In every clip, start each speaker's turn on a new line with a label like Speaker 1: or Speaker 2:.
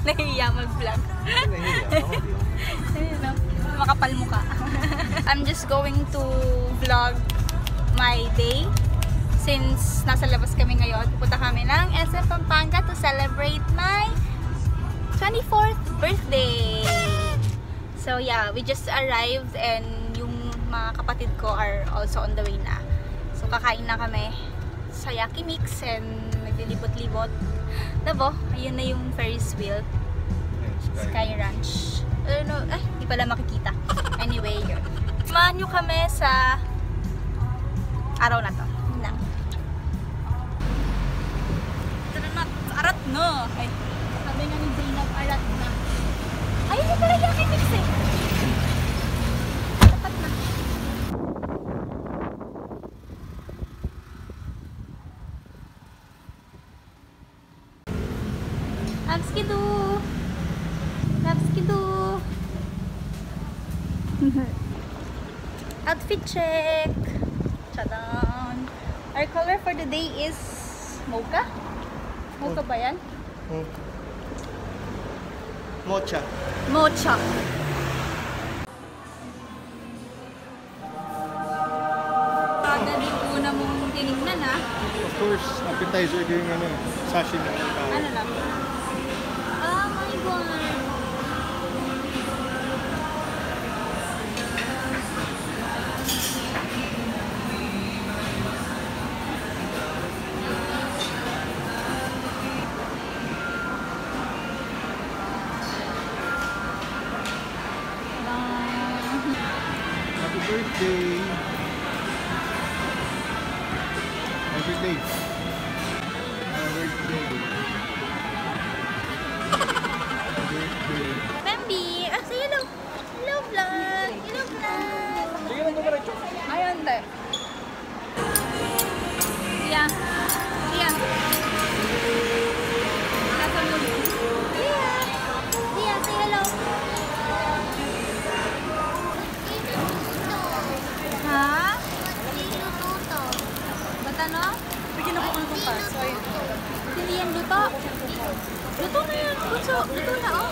Speaker 1: Nahihiya mag-vlog. Ayun, no? Makapal mukha. I'm just going to vlog my day. Since nasa labas kami ngayon, pupunta kami ng SM Pampanga to celebrate my 24th birthday. So yeah, we just arrived and yung mga kapatid ko are also on the way na. So kakain na kami sa Yaki Mix and naglilibot-libot. Diba? Ayun na yung Ferris wheel. Sky Ranch. No, ay, di pala makikita. Anyway, yun. Samahan nyo kami sa araw na to. Yun lang. Tara na, arat na. Ay, sabi nga ni Zainab, arat na. Ay, hindi pala Yaki Mix eh. Tapat na. Abskidu! Abskidu! Outfit check! Tadaan! Our color for the day is mocha? Mocha ba yan?
Speaker 2: Mocha.
Speaker 1: Mocha! Kada di po na mong tinignan ha?
Speaker 2: Of course, appetizer ko yung sashimi.
Speaker 1: Ano lang? Oh my God!
Speaker 2: Happy birthday! Happy birthday! Happy birthday!
Speaker 1: Bambi! Ah, say hello! Hello vlog! Hello vlog!
Speaker 2: Sige lang dumiretso.
Speaker 1: Ayun, te. Iya. Iya. Nasa mo. Iya. Iya, say hello. Ha? Ba't ano? Bigyan ako ng kumpas. Hindi yan luto. Luto na yan. Luto na, oh.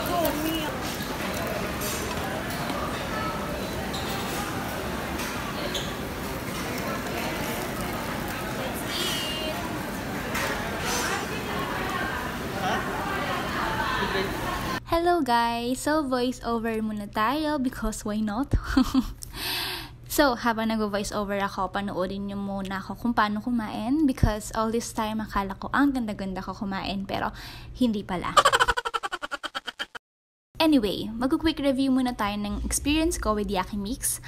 Speaker 1: Hello guys! So, voice over muna tayo because why not? So, habang nag-voice over ako, panoorin nyo muna ako kung paano kumain because all this time akala ko ang ganda-ganda ko kumain pero hindi pala. Anyway, mag-quick review muna tayo ng experience ko with Yaki Mix.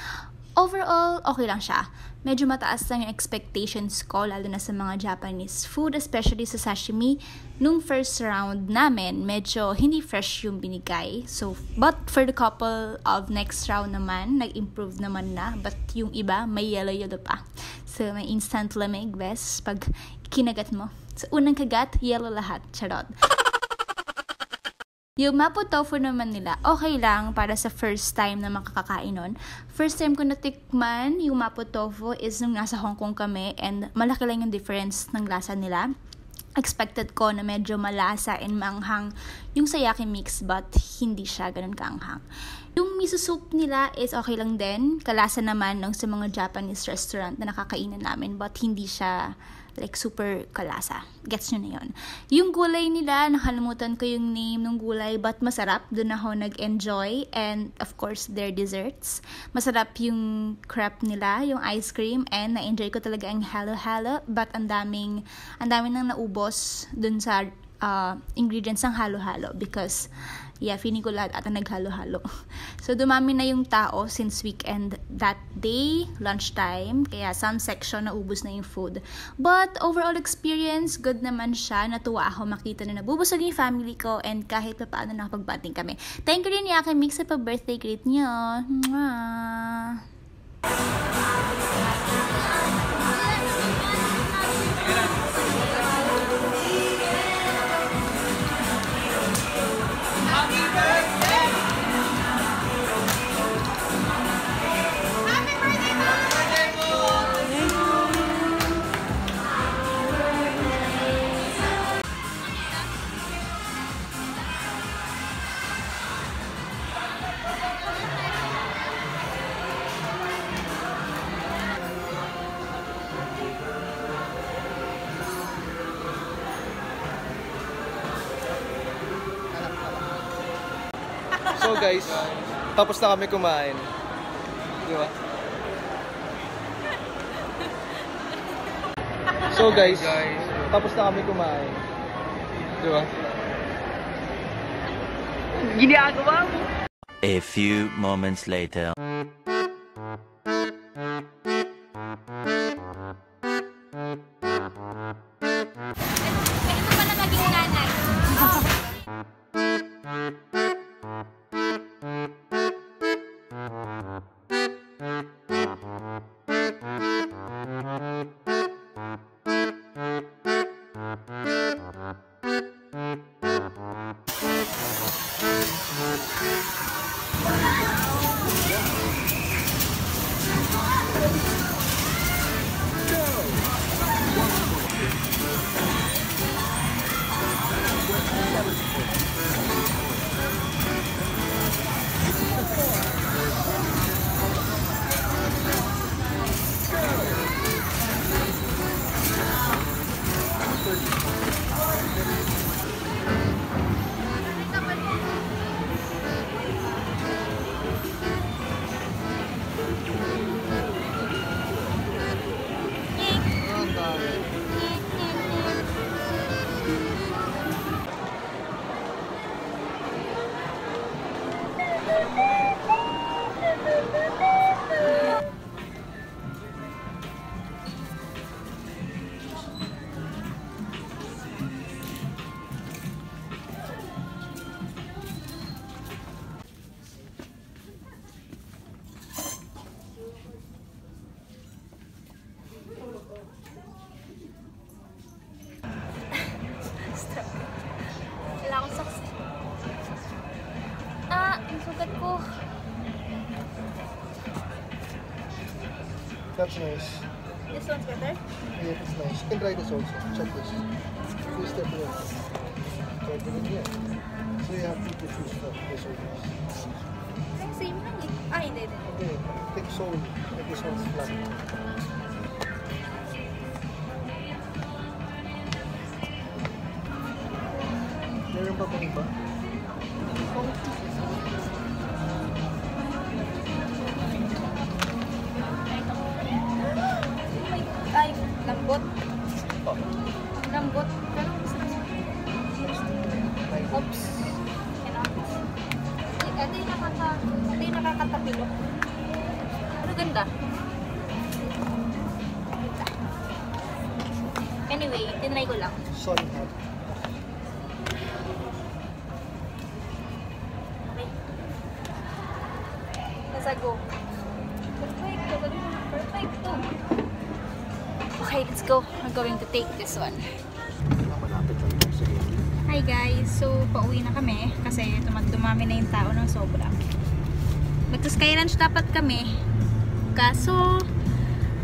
Speaker 1: Overall, okay lang siya. Medyo mataas lang yung expectations ko, lalo na sa mga Japanese food, especially sa sashimi. Nung first round namin, medyo hindi fresh yung binigay. So, but for the couple of next round naman, nag-improve naman na. But yung iba, may yellow-yellow pa. So, may instant lamig, best, pag kinagat mo. Sa unang kagat, yellow lahat. Charot. Yung mapo tofu naman nila, okay lang para sa first time na makakakain nun. First time ko natikman yung mapo tofu is nung nasa Hong Kong kami and malaki lang yung difference ng lasa nila. Expected ko na medyo malasa and maanghang yung sa Yaki Mix but hindi siya ganun kaanghang. Yung miso soup nila is okay lang din. Kalasa naman ng sa mga Japanese restaurant na nakakainan namin but hindi siya like super kalasa. Gets nyo na yun. Yung gulay nila, nakalimutan ko yung name ng gulay but masarap. Doon ako nag-enjoy and of course their desserts. Masarap yung crepe nila, yung ice cream and na-enjoy ko talaga ang halo-halo but ang daming nang naubos dun sa ingredients ng halo-halo because yeah, feeling ko lahat ata naghalo-halo. So, dumami na yung tao since weekend that day, lunchtime. Kaya some section naubos na yung food. But, overall experience, good naman siya. Natuwa ako makita na nabubusog yung family ko and kahit pa paano nakapagbating kami. Thank you rin Yaki Mix sa pag-birthday greet niyo. Mwah!
Speaker 3: So guys, tapos na kami kumain. Di ba? So guys, tapos na kami kumain. Di ba? Ginagawa mo.
Speaker 4: A few moments later.
Speaker 1: Ito pala naging nanay. Wala akong saksi. Ang sugat ko.
Speaker 2: That's nice.
Speaker 1: This one's better?
Speaker 2: Yeah, it's nice. You can try this also. Check this. Two step here. Try to it here. So you have to choose this or this.
Speaker 1: Same lang eh. Hindi.
Speaker 2: Okay, take sole. Like this one's flat. Meron pa bang iba?
Speaker 1: Ay, lambot. Lambot. Pero gusto ko. Oops. Cannot. Ito yung nakakatapilok. Pero ganda. Anyway, tinry ko lang.
Speaker 2: Solid hat.
Speaker 1: Okay. Let's go. Perfecto. Okay, let's go. We're going to take this one.
Speaker 2: Malapit lang ito. Sige.
Speaker 1: Hi guys! So, pauwi na kami kasi dumami na yung tao ng sobra. Magsa-Sky Ranch dapat kami. Kaso,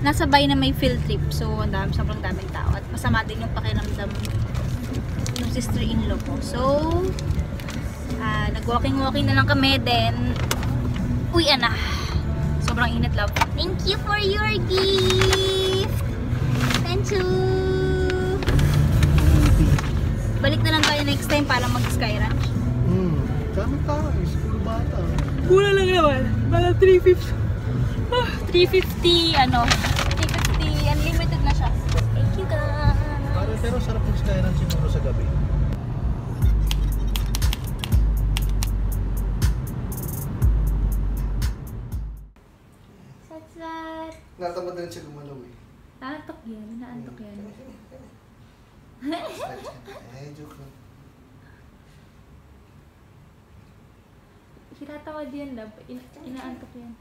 Speaker 1: nasabay na may field trip. So, sobrang daming tao. At masama din yung pakiramdam ng sister-in-law ko. So, nag-walking-walking na lang kami. Then, uwian na. Sobrang init, love. Thank you for your gift! Thank you! Balik na lang tayo next time para mag-Sky Ranch.
Speaker 2: Dami tayo. Puro bata.
Speaker 1: Mura lang naman. Para 350. 350, 350, unlimited na siya. Thank you guys.
Speaker 2: Pero sarap yung Sky Ranch siguro sa gabi.
Speaker 1: Sat-sat.
Speaker 2: Natamad na rin siya gumalaw eh.
Speaker 1: Naantok yan. Naantok yan.
Speaker 2: Joke lang.
Speaker 1: Kinatawad yan, love. Inaantok yan.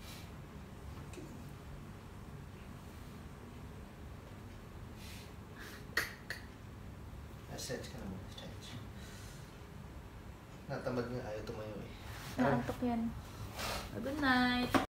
Speaker 2: Stretch ka naman. Stretch. Natamad nga. Ayaw tumayo eh.
Speaker 1: Naantok yan. Good night.